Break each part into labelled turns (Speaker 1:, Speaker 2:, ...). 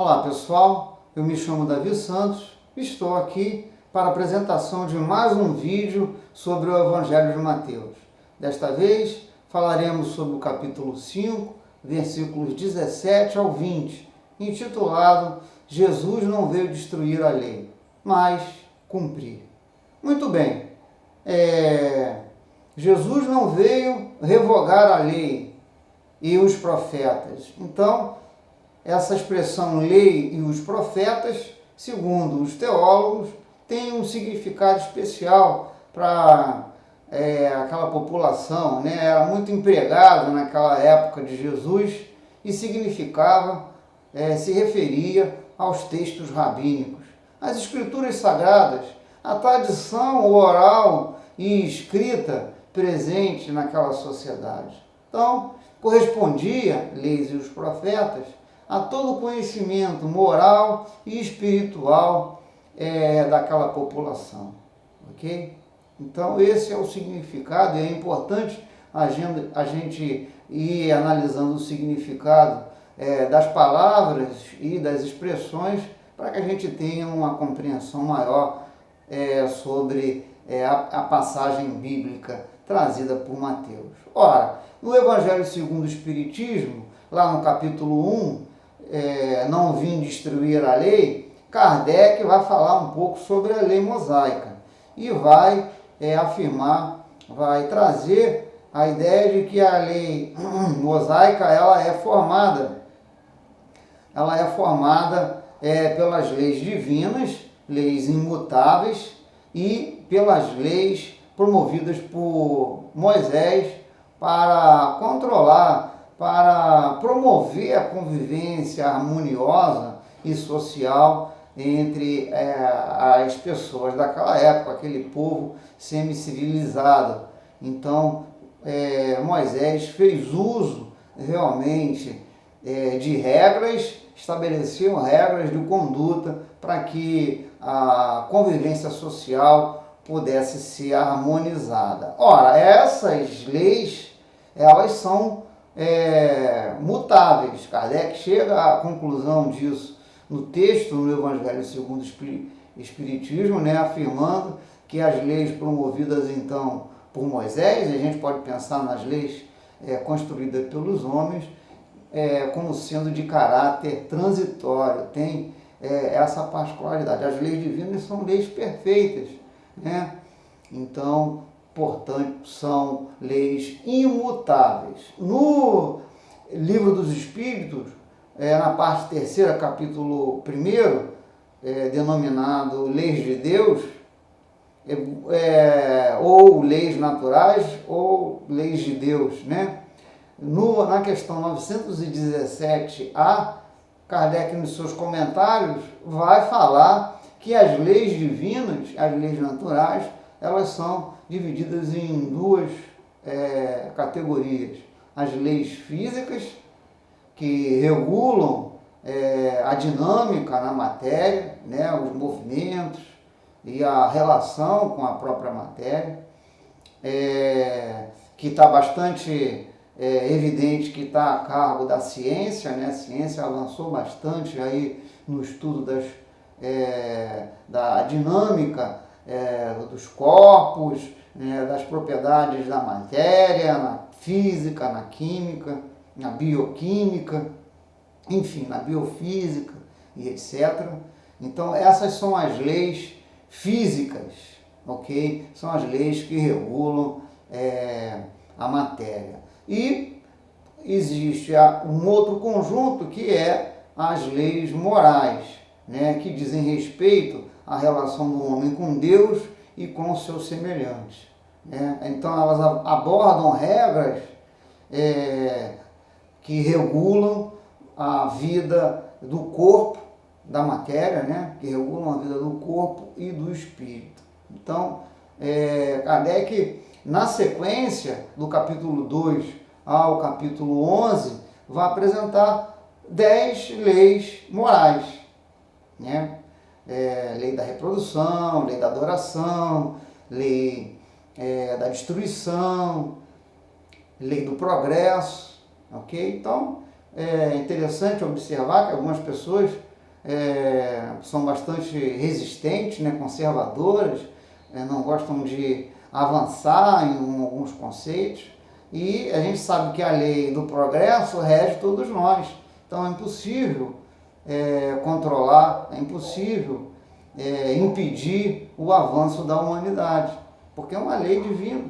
Speaker 1: Olá pessoal, eu me chamo Davi Santos e estou aqui para a apresentação de mais um vídeo sobre o Evangelho de Mateus. Desta vez falaremos sobre o capítulo 5, versículos 17 ao 20, intitulado Jesus não veio destruir a lei, mas cumprir. Muito bem, Jesus não veio revogar a lei e os profetas. Então, essa expressão lei e os profetas, segundo os teólogos, tem um significado especial para aquela população, né? Era muito empregado naquela época de Jesus e significava, se referia aos textos rabínicos. As escrituras sagradas, a tradição oral e escrita presente naquela sociedade. Então, correspondia, leis e os profetas, a todo o conhecimento moral e espiritual daquela população, ok? Então esse é o significado e é importante a gente ir analisando o significado das palavras e das expressões para que a gente tenha uma compreensão maior sobre a passagem bíblica trazida por Mateus. Ora, no Evangelho segundo o Espiritismo, lá no capítulo 1, não vim destruir a lei, Kardec vai falar um pouco sobre a lei mosaica e vai afirmar, vai trazer a ideia de que a lei mosaica ela é formada pelas leis divinas, leis imutáveis e pelas leis promovidas por Moisés para controlar, para promover a convivência harmoniosa e social entre as pessoas daquela época, aquele povo semi-civilizado. Então, Moisés fez uso realmente de regras, estabeleceu regras de conduta para que a convivência social pudesse ser harmonizada. Ora, essas leis, elas são mutáveis. Kardec chega à conclusão disso no texto, no Evangelho segundo o Espiritismo, afirmando que as leis promovidas então por Moisés, a gente pode pensar nas leis construídas pelos homens, como sendo de caráter transitório, tem essa particularidade. As leis divinas são leis perfeitas, né? Então, portanto, são leis imutáveis. No Livro dos Espíritos, na parte terceira, capítulo 1, denominado Leis de Deus, ou leis naturais, ou leis de Deus, né? Na questão 917A, Kardec, nos seus comentários, vai falar que as leis divinas, as leis naturais, elas são divididas em duas categorias. As leis físicas, que regulam a dinâmica na matéria, né, os movimentos e a relação com a própria matéria, que está bastante evidente que está a cargo da ciência, né? A ciência avançou bastante aí no estudo da dinâmica dos corpos, das propriedades da matéria, na física, na química, na bioquímica, enfim, na biofísica e etc. Então, essas são as leis físicas, ok? São as leis que regulam a matéria. E existe um outro conjunto que é as leis morais, né? Que dizem respeito à relação do homem com Deus e com os seus semelhantes. Então, elas abordam regras que regulam a vida do corpo, da matéria, né? Que regulam a vida do corpo e do espírito. Então, Kardec, na sequência do capítulo 2 ao capítulo 11, vai apresentar 10 leis morais, né? Lei da reprodução, lei da adoração, lei da destruição, lei do progresso, ok? Então, é interessante observar que algumas pessoas são bastante resistentes, né, conservadoras, não gostam de avançar em alguns conceitos, e a gente sabe que a lei do progresso rege todos nós. Então é impossível controlar, é impossível impedir o avanço da humanidade, porque é uma lei divina,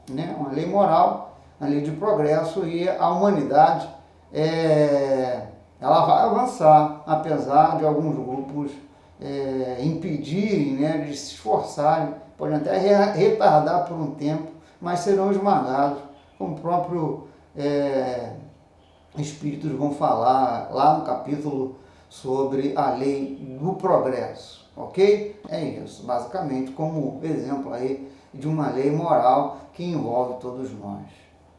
Speaker 1: né? Uma lei moral, uma lei de progresso, e a humanidade ela vai avançar, apesar de alguns grupos impedirem, né, de se esforçarem, podem até retardar por um tempo, mas serão esmagados, como o próprio Espíritos vão falar lá no capítulo sobre a lei do progresso, ok? É isso, basicamente, como exemplo aí de uma lei moral que envolve todos nós.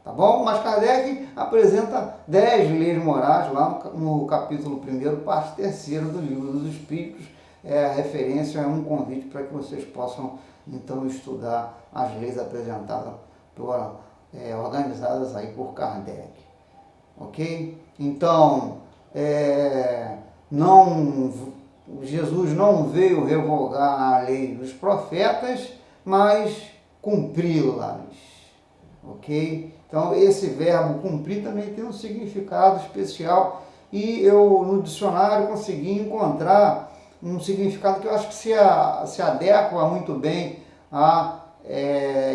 Speaker 1: Tá bom? Mas Kardec apresenta 10 leis morais lá no capítulo 1º, parte 3ª do Livro dos Espíritos. A referência, é um convite para que vocês possam, então, estudar as leis apresentadas, organizadas aí por Kardec. Ok? Então, Jesus não veio revogar a lei dos profetas, mas cumpri-las. Ok? Então, esse verbo cumprir também tem um significado especial, e eu no dicionário consegui encontrar um significado que eu acho que se adequa muito bem à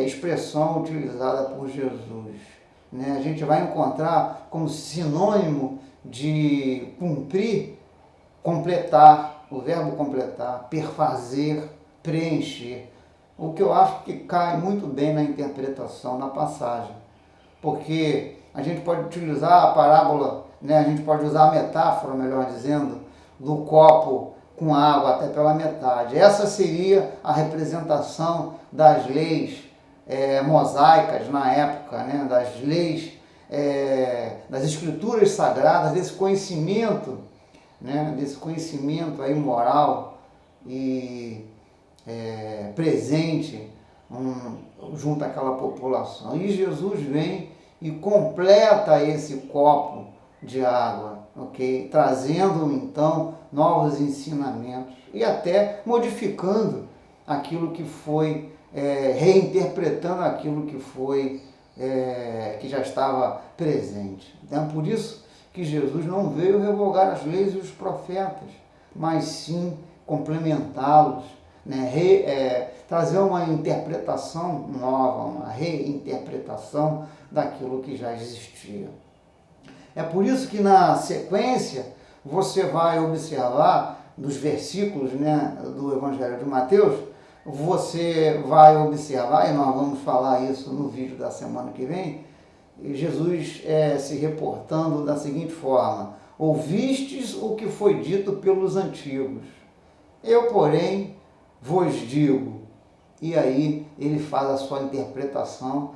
Speaker 1: expressão utilizada por Jesus. Né? A gente vai encontrar como sinônimo de cumprir, completar, o verbo completar, perfazer, preencher, o que eu acho que cai muito bem na interpretação da passagem. Porque a gente pode utilizar a parábola, né? A gente pode usar a metáfora, melhor dizendo, do copo com água até pela metade. Essa seria a representação das leis mosaicas na época, né? Das leis, das escrituras sagradas, desse conhecimento, né? Desse conhecimento aí moral e presente junto àquela população. E Jesus vem e completa esse copo de água, ok? Trazendo então novos ensinamentos e até modificando aquilo que foi, reinterpretando aquilo que foi, que já estava presente. Então, por isso que Jesus não veio revogar as leis e os profetas, mas sim complementá-los, né? Trazer uma interpretação nova, uma reinterpretação daquilo que já existia. É por isso que na sequência você vai observar dos versículos, né, do Evangelho de Mateus, você vai observar, e nós vamos falar isso no vídeo da semana que vem, Jesus se reportando da seguinte forma: ouvistes o que foi dito pelos antigos, eu, porém, vos digo. E aí ele faz a sua interpretação,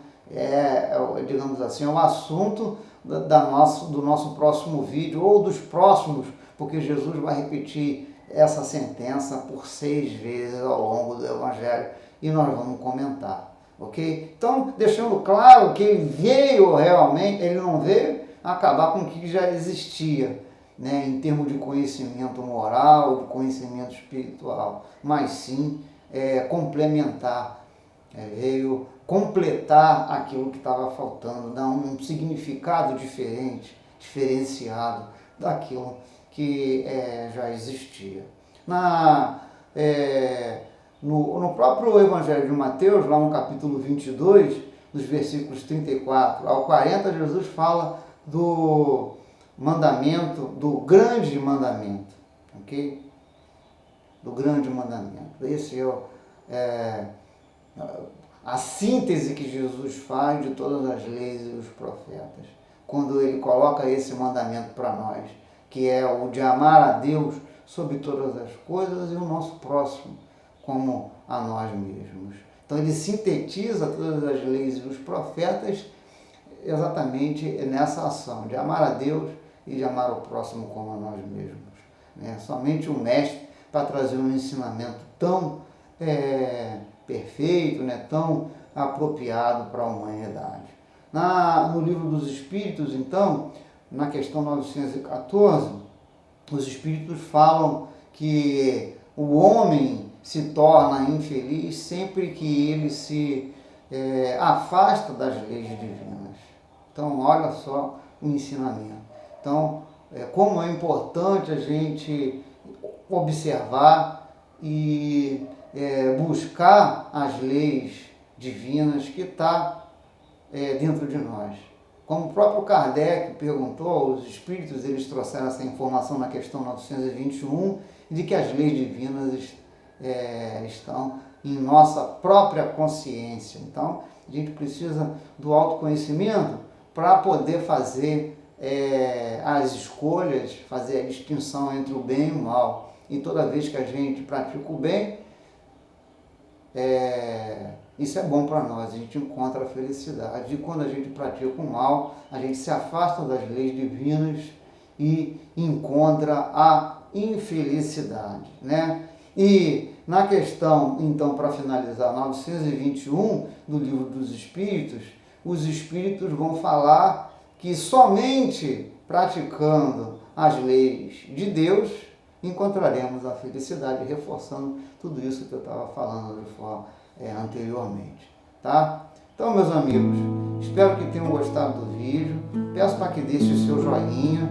Speaker 1: digamos assim, o assunto do nosso próximo vídeo, ou dos próximos, porque Jesus vai repetir essa sentença por 6 vezes ao longo do Evangelho, e nós vamos comentar, ok? Então, deixando claro que ele veio realmente, ele não veio acabar com o que já existia, né, em termos de conhecimento moral, de conhecimento espiritual, mas sim complementar, veio completar aquilo que estava faltando, dar um significado diferente, diferenciado daquilo que já existia. No próprio Evangelho de Mateus, lá no capítulo 22, dos versículos 34 ao 40, Jesus fala do mandamento, do grande mandamento, ok? Do grande mandamento. Esse é a síntese que Jesus faz de todas as leis e os profetas, quando ele coloca esse mandamento para nós, que é o de amar a Deus sobre todas as coisas e o nosso próximo como a nós mesmos. Então ele sintetiza todas as leis e os profetas exatamente nessa ação de amar a Deus e de amar o próximo como a nós mesmos. Somente o mestre para trazer um ensinamento tão perfeito, tão apropriado para a humanidade. No Livro dos Espíritos, então, na questão 914, os espíritos falam que o homem se torna infeliz sempre que ele se afasta das leis divinas. Então, olha só o ensinamento. Então, como é importante a gente observar e buscar as leis divinas que estão dentro de nós. Como o próprio Kardec perguntou, os espíritos eles trouxeram essa informação na questão 921, de que as leis divinas estão em nossa própria consciência. Então, a gente precisa do autoconhecimento para poder fazer as escolhas, fazer a distinção entre o bem e o mal. E toda vez que a gente pratica o bem, isso é bom para nós, a gente encontra a felicidade. E quando a gente pratica o mal, a gente se afasta das leis divinas e encontra a infelicidade, né? E na questão, então, para finalizar, 921 do Livro dos Espíritos, os Espíritos vão falar que somente praticando as leis de Deus encontraremos a felicidade, reforçando tudo isso que eu estava falando de forma anteriormente, tá? Então, meus amigos, espero que tenham gostado do vídeo, peço para que deixe o seu joinha,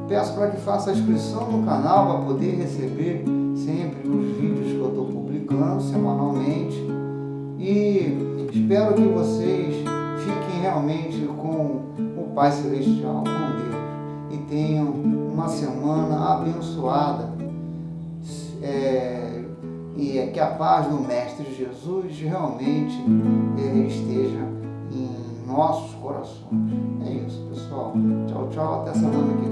Speaker 1: peço para que faça a inscrição no canal para poder receber sempre os vídeos que eu estou publicando semanalmente, e espero que vocês fiquem realmente com o Pai Celestial, com Deus, e tenham uma semana abençoada, e que a paz do Mestre Jesus realmente esteja em nossos corações. É isso, pessoal. Tchau, tchau. Até semana que vem.